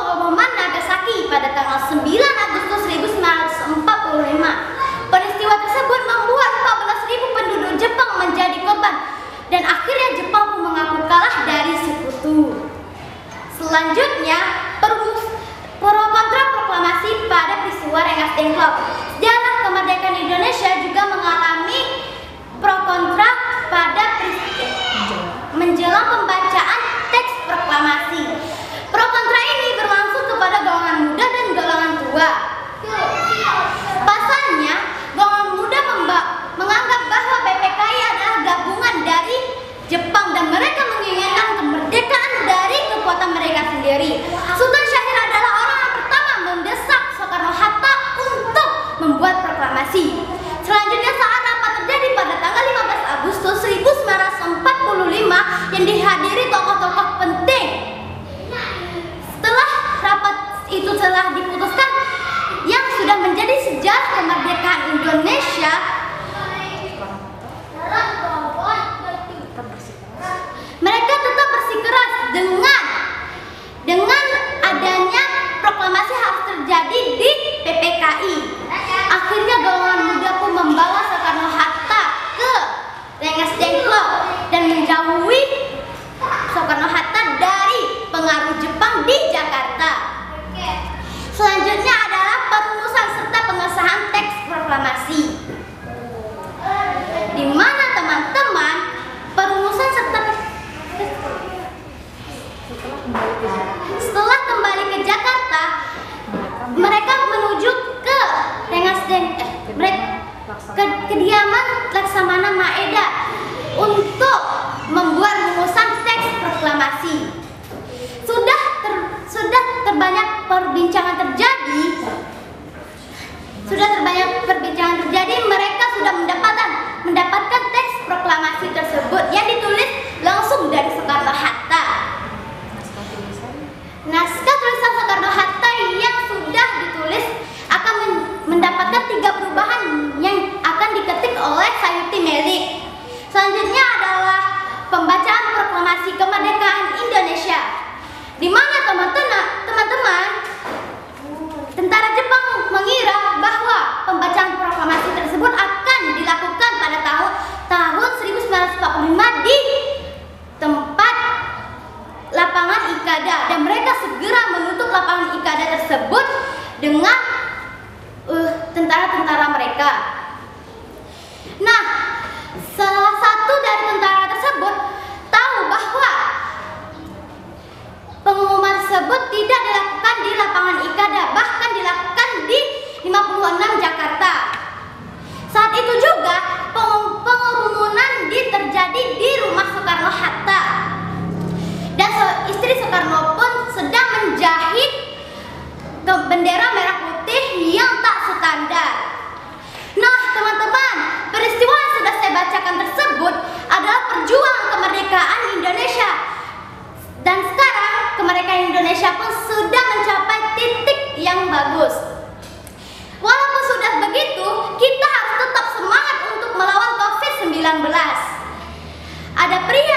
pengeboman Nagasaki pada tanggal 9 Agustus 1945. Peristiwa tersebut membuat 14.000 penduduk Jepang menjadi korban dan akhirnya Jepang pun mengaku kalah dari sekutu. Selanjutnya, pro kontra proklamasi pada peristiwa Rengas Dengklok. Sejarah kemerdekaan Indonesia juga mengalami pro kontra pada menjelang pembacaan teks proklamasi. Pro kontra ini berlangsung kepada golongan muda dan golongan tua. Pasalnya, golongan muda menganggap bahwa PPKI adalah gabungan dari Jepang dan mereka menginginkan kemerdekaan dari kekuatan mereka sendiri. Sultan Syahrir adalah orang yang pertama mendesak Soekarno-Hatta untuk membuat proklamasi. Selanjutnya saat rapat terjadi pada tanggal 15 Agustus 1945 yang dihadiri tokoh-tokoh penting. Setelah rapat itu telah diputuskan yang sudah menjadi sejarah kemerdekaan Indonesia, mereka tetap bersikeras dengan adanya proklamasi harus terjadi di PPKI. Akhirnya golongan muda pun membawa Soekarno-Hatta ke Rengas Dengklok dan menjauhi Soekarno-Hatta dari pengaruh Jepang di Jakarta. Selanjutnya adalah perumusan serta pengesahan teks proklamasi, di mana teman-teman perumusan serta setelah kembali ke Jakarta, mereka menuju ke Rengas ke kediaman Laksamana Maeda untuk membuat rumusan teks proklamasi. Sudah terbanyak perbincangan terjadi, mereka sudah mendapatkan teks proklamasi tersebut yang ditulis langsung dari Soekarno-Hatta. Naskah tulisan Soekarno-Hatta yang sudah ditulis akan mendapatkan 3 perubahan yang akan diketik oleh Sayuti Melik. Selanjutnya adalah pembacaan proklamasi kemerdekaan Indonesia, di mana teman-teman tentara Jepang mengira bahwa pembacaan proklamasi tersebut akan dilakukan pada tahun 1945 di tempat lapangan Ikada, dan mereka segera menutup lapangan Ikada tersebut dengan tentara-tentara mereka. Nah, salah satu dari tentara tersebut tahu bahwa pengumuman tersebut tidak dilakukan di lapangan Ikada, bahkan dilakukan di 56 Jakarta. Saat itu juga pengumuman terjadi di rumah Soekarno-Hatta, dan istri Soekarno pun sedang menjahit bendera merah putih yang tak standar. Nah teman-teman, peristiwa yang sudah saya bacakan tersebut adalah perjuangan kemerdekaan Indonesia, dan sekarang kemerdekaan Indonesia pun sudah mencapai titik yang bagus. Walaupun sudah begitu, kita harus tetap semangat untuk melawan COVID-19. Ada pria